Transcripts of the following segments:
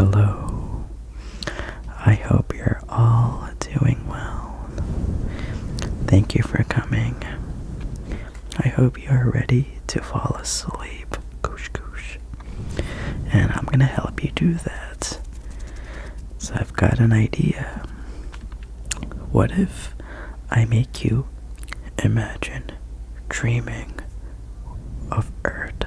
Hello. I hope you're all doing well. Thank you for coming. I hope you are ready to fall asleep. Goosh goosh. And I'm gonna help you do that. So I've got an idea. What if I make you imagine dreaming of Earth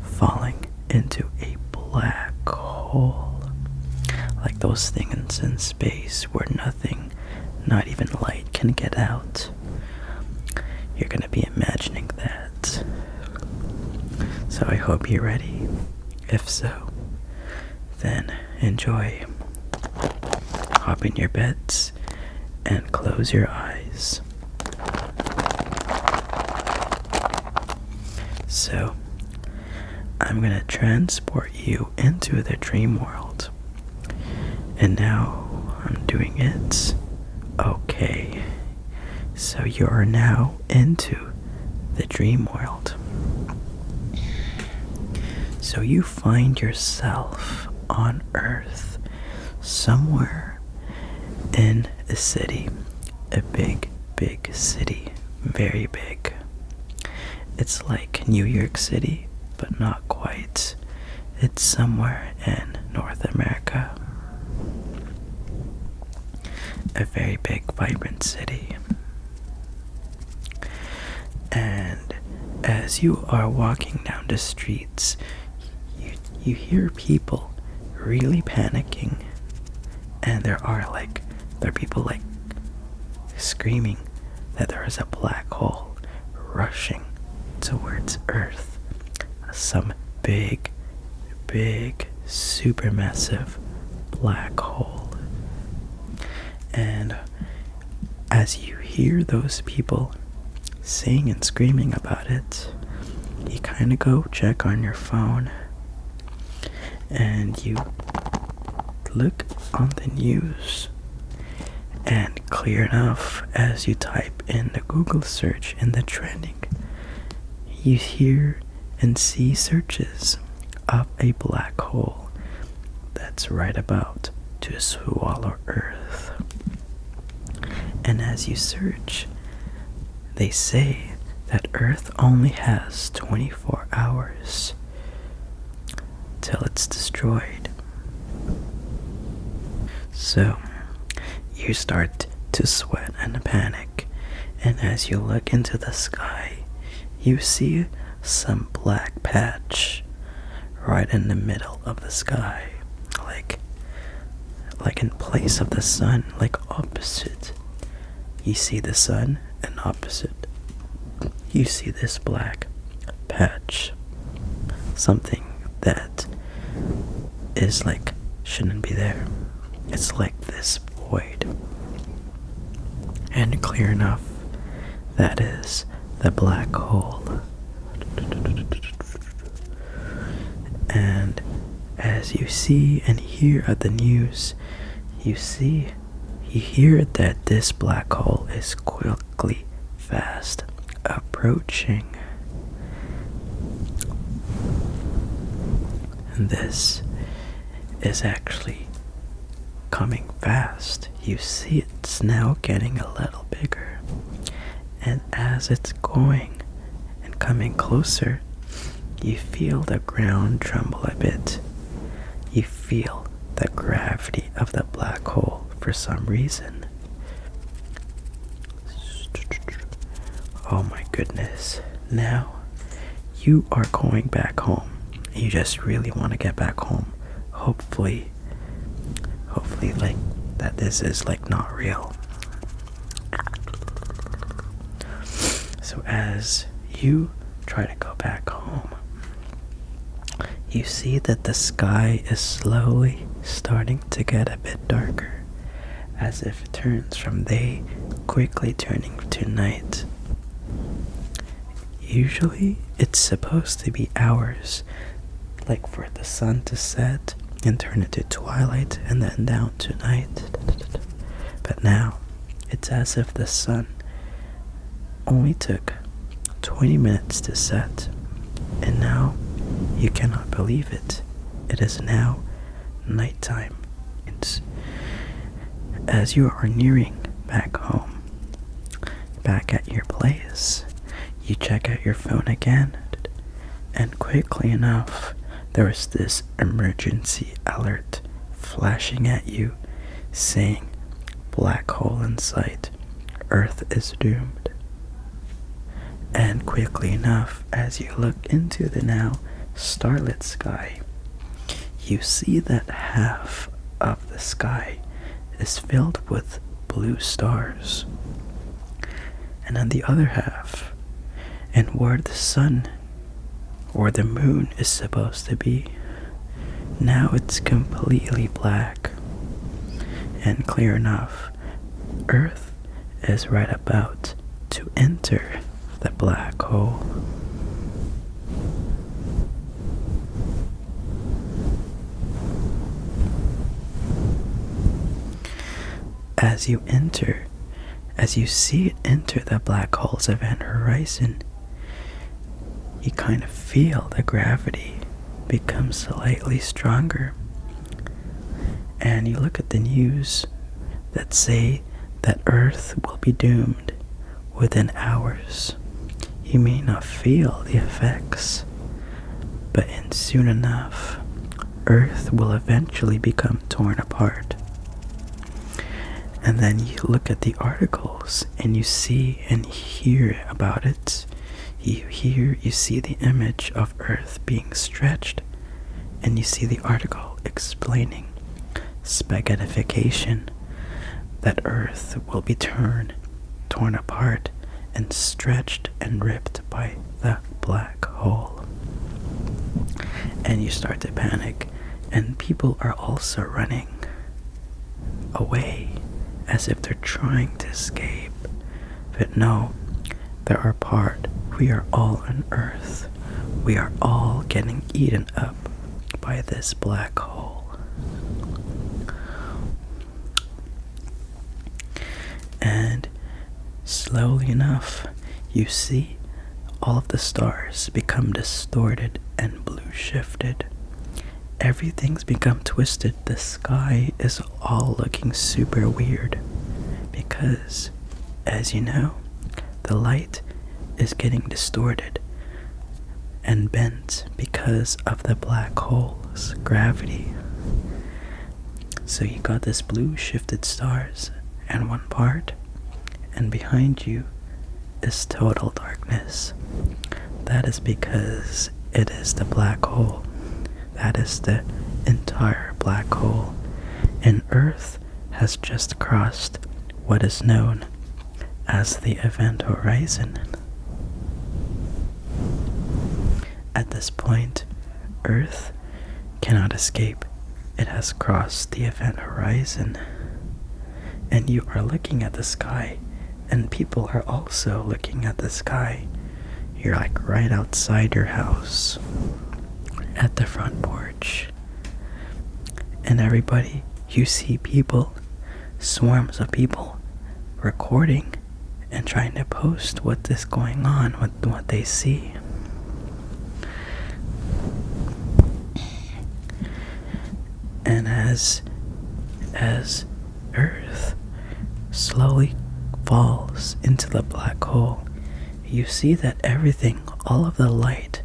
falling into a black hole? Like those things in space where nothing, not even light, can get out. You're gonna be imagining that. So I hope you're ready. If so, then enjoy. Hop in your beds and close your eyes. So, I'm gonna transport you into the dream world. And now I'm doing it. Okay. So you're now into the dream world. So you find yourself on Earth, somewhere in a city. A big, big city. Very big. It's like New York City, but not quite. It's somewhere in North America. A very big, vibrant city. And as you are walking down the streets, you hear people really panicking. And there are people like screaming that there is a black hole rushing towards Earth. Some big, big, supermassive black hole. And as you hear those people saying and screaming about it, you kind of go check on your phone and you look on the news. And clear enough, as you type in the Google search in the trending, you hear and see searches of a black hole that's right about to swallow Earth. And as you search, they say that Earth only has 24 hours till it's destroyed. So you start to sweat and panic, and as you look into the sky, you see some black patch right in the middle of the sky, like in place of the sun, like opposite. You see the sun, and opposite you see this black patch. Something that is like shouldn't be there. It's like this void. And clear enough, that is the black hole. And as you see and hear at the news, you hear that this black hole is quickly, fast approaching. And this is actually coming fast. You see it's now getting a little bigger. And as it's going and coming closer, you feel the ground tremble a bit. You feel the gravity of the black hole for some reason. Oh my goodness. Now you are going back home. You just really want to get back home. Hopefully like that this is like not real. So as you try to go back home, you see that the sky is slowly starting to get a bit darker, as if it turns from day quickly turning to night. Usually it's supposed to be hours, like for the sun to set and turn into twilight and then down to night. But now it's as if the sun only took 20 minutes to set, and now you cannot believe it. It is now nighttime. It's as you are nearing back home, back at your place, you check out your phone again, and quickly enough, there is this emergency alert flashing at you saying, "Black hole in sight, Earth is doomed." And quickly enough, as you look into the now starlit sky, you see that half of the sky is filled with blue stars, and on the other half, and where the sun or the moon is supposed to be, now it's completely black. And clear enough, Earth is right about to enter the black hole. As you see it enter the black hole's event horizon, you kind of feel the gravity become slightly stronger. And you look at the news that say that Earth will be doomed within hours. You may not feel the effects, but soon enough, Earth will eventually become torn apart. And then you look at the articles and you see and hear about it. You see the image of Earth being stretched, and you see the article explaining spaghettification, that Earth will be torn apart and stretched and ripped by the black hole. And you start to panic, and people are also running away as if they're trying to escape. But no, we are all on Earth. We are all getting eaten up by this black hole. And slowly enough, you see all of the stars become distorted and blue shifted. Everything's become twisted. The sky is all looking super weird because, as you know, the light is getting distorted and bent because of the black hole's gravity. So you got this blue shifted stars in one part, and behind you is total darkness. That is because it is the black hole. That is the entire black hole. And Earth has just crossed what is known as the event horizon. At this point, Earth cannot escape. It has crossed the event horizon. And you are looking at the sky, and people are also looking at the sky. You're like right outside your house, at the front porch. And everybody, you see people, swarms of people, recording and trying to post what is going on, what they see. And as Earth slowly falls into the black hole, you see that everything, all of the light,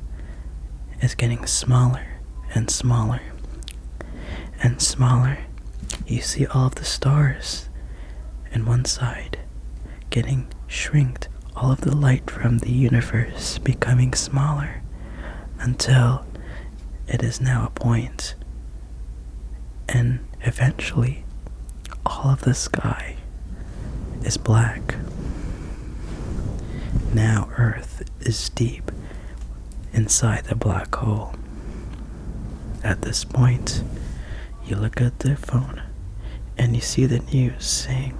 is getting smaller and smaller and smaller. You see all of the stars in one side getting shrinked, all of the light from the universe becoming smaller, until it is now a point, and eventually all of the sky is black. Now Earth is deep inside the black hole. At this point, you look at the phone and you see the news saying,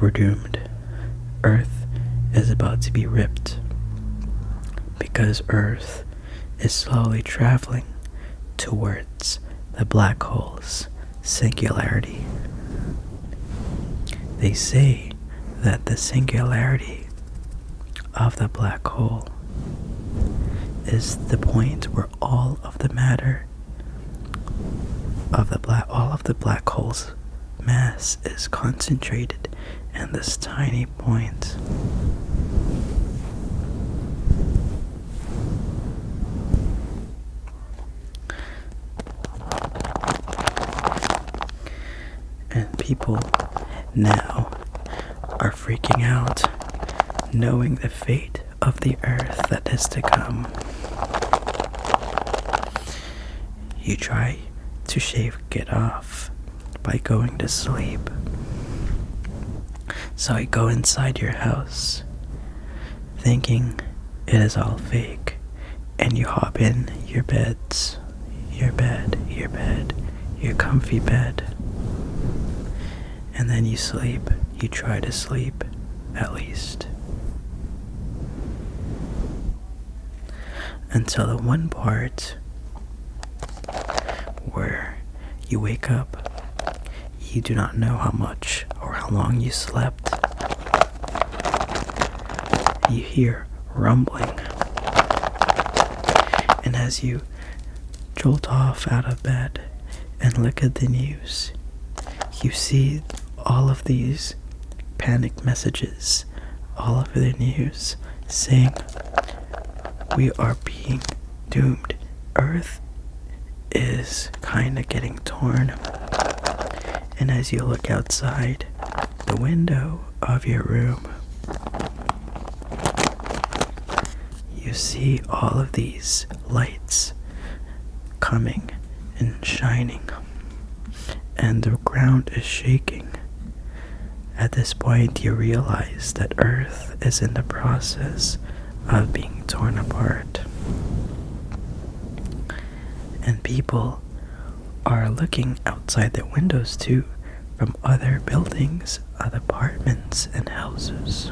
"We're doomed. Earth is about to be ripped," because Earth is slowly traveling towards the black hole's singularity. They say that the singularity of the black hole is the point where all of the matter all of the black hole's mass is concentrated in this tiny point. And people now are freaking out, knowing the fate of the earth that is to come. You try to shake it off by going to sleep. So you go inside your house, thinking it is all fake, and you hop in your beds, your comfy bed, and then you sleep. You try to sleep, at least. Until the one part where you wake up, you do not know how much or how long you slept. You hear rumbling, and as you jolt off out of bed and look at the news, you see all of these panic messages all over the news saying, we are being doomed. Earth is kinda getting torn. And as you look outside the window of your room, you see all of these lights coming and shining, and the ground is shaking. At this point, you realize that Earth is in the process of being torn apart. And people are looking outside their windows too, from other buildings, other apartments and houses.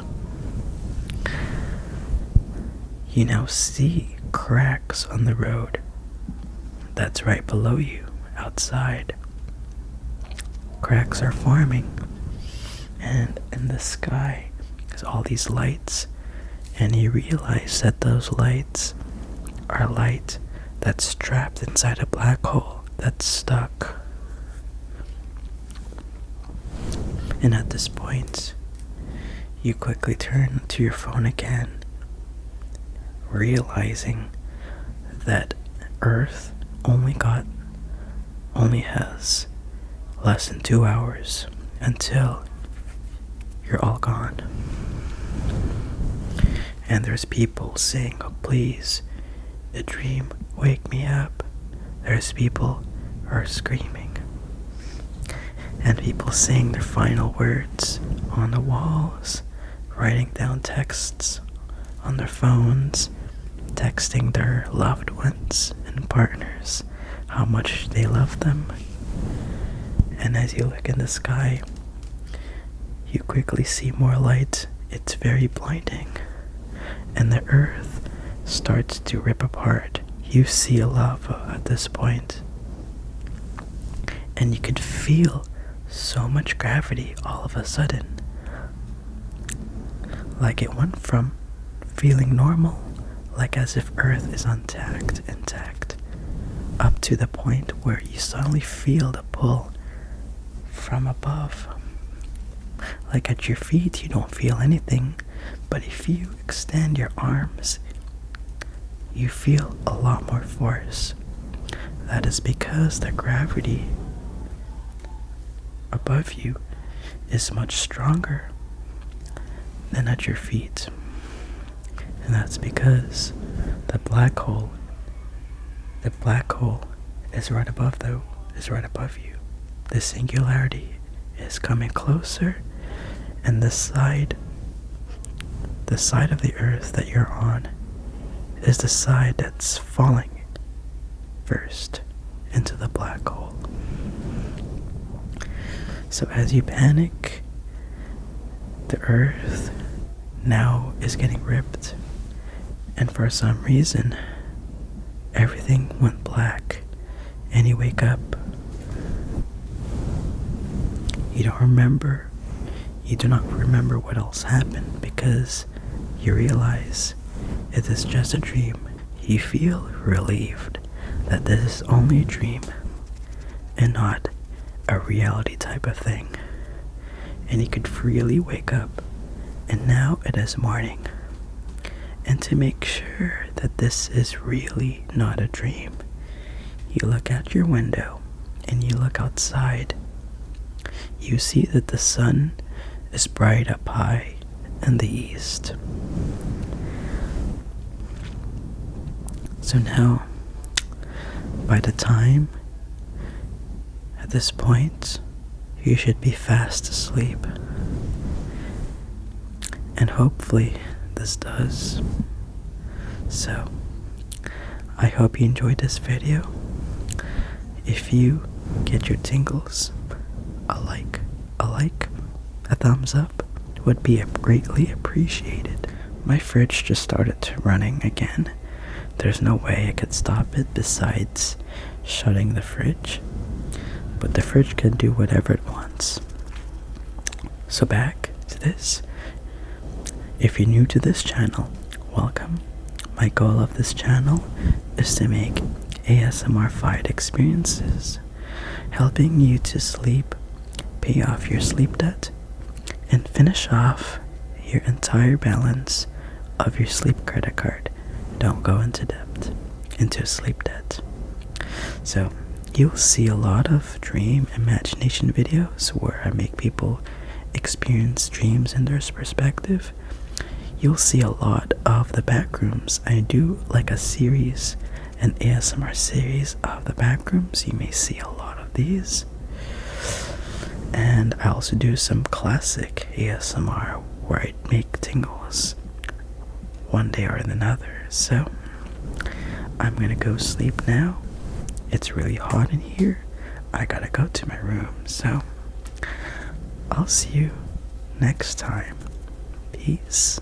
You now see cracks on the road that's right below you outside. Cracks are forming, and in the sky is all these lights, and you realize that those lights are light that's trapped inside a black hole that's stuck. And at this point, you quickly turn to your phone again, realizing that Earth only has less than 2 hours until you're all gone. And there's people saying, oh, please, a dream, wake me up. There's people who are screaming, and people saying their final words on the walls, writing down texts on their phones, texting their loved ones and partners how much they love them. And as you look in the sky, you quickly see more light. It's very blinding, and the earth starts to rip apart. You see a lava at this point, and you could feel so much gravity all of a sudden. Like it went from feeling normal, like as if Earth is intact, up to the point where you suddenly feel the pull from above. Like at your feet, you don't feel anything, but if you extend your arms, you feel a lot more force. That is because the gravity above you is much stronger than at your feet. And that's because the black hole is right above you. The singularity is coming closer, and the side of the earth that you're on is the side that's falling first into the black hole. So as you panic, the earth now is getting ripped, and for some reason everything went black, and you wake up. You do not remember what else happened, because you realize it is just a dream. You feel relieved that this is only a dream, and not a reality type of thing. And you could freely wake up, and now it is morning. And to make sure that this is really not a dream, you look out your window and you look outside. You see that the sun is bright up high in the east. So now, by the time at this point, you should be fast asleep. And hopefully this does. So, I hope you enjoyed this video. If you get your tingles, a like, a thumbs up would be greatly appreciated. My fridge just started running again. There's no way I could stop it besides shutting the fridge. But the fridge can do whatever it wants. So back to this. If you're new to this channel, welcome. My goal of this channel is to make ASMR-fied experiences, helping you to sleep, pay off your sleep debt, and finish off your entire balance of your sleep credit card. Don't go into sleep debt. So you'll see a lot of dream imagination videos where I make people experience dreams in their perspective. You'll see a lot of the backrooms. I do like a series, an ASMR series of the backrooms. You may see a lot of these. And I also do some classic ASMR where I make tingles one day or another. So I'm gonna go sleep now. It's really hot in here. I gotta go to my room. So I'll see you next time. Peace.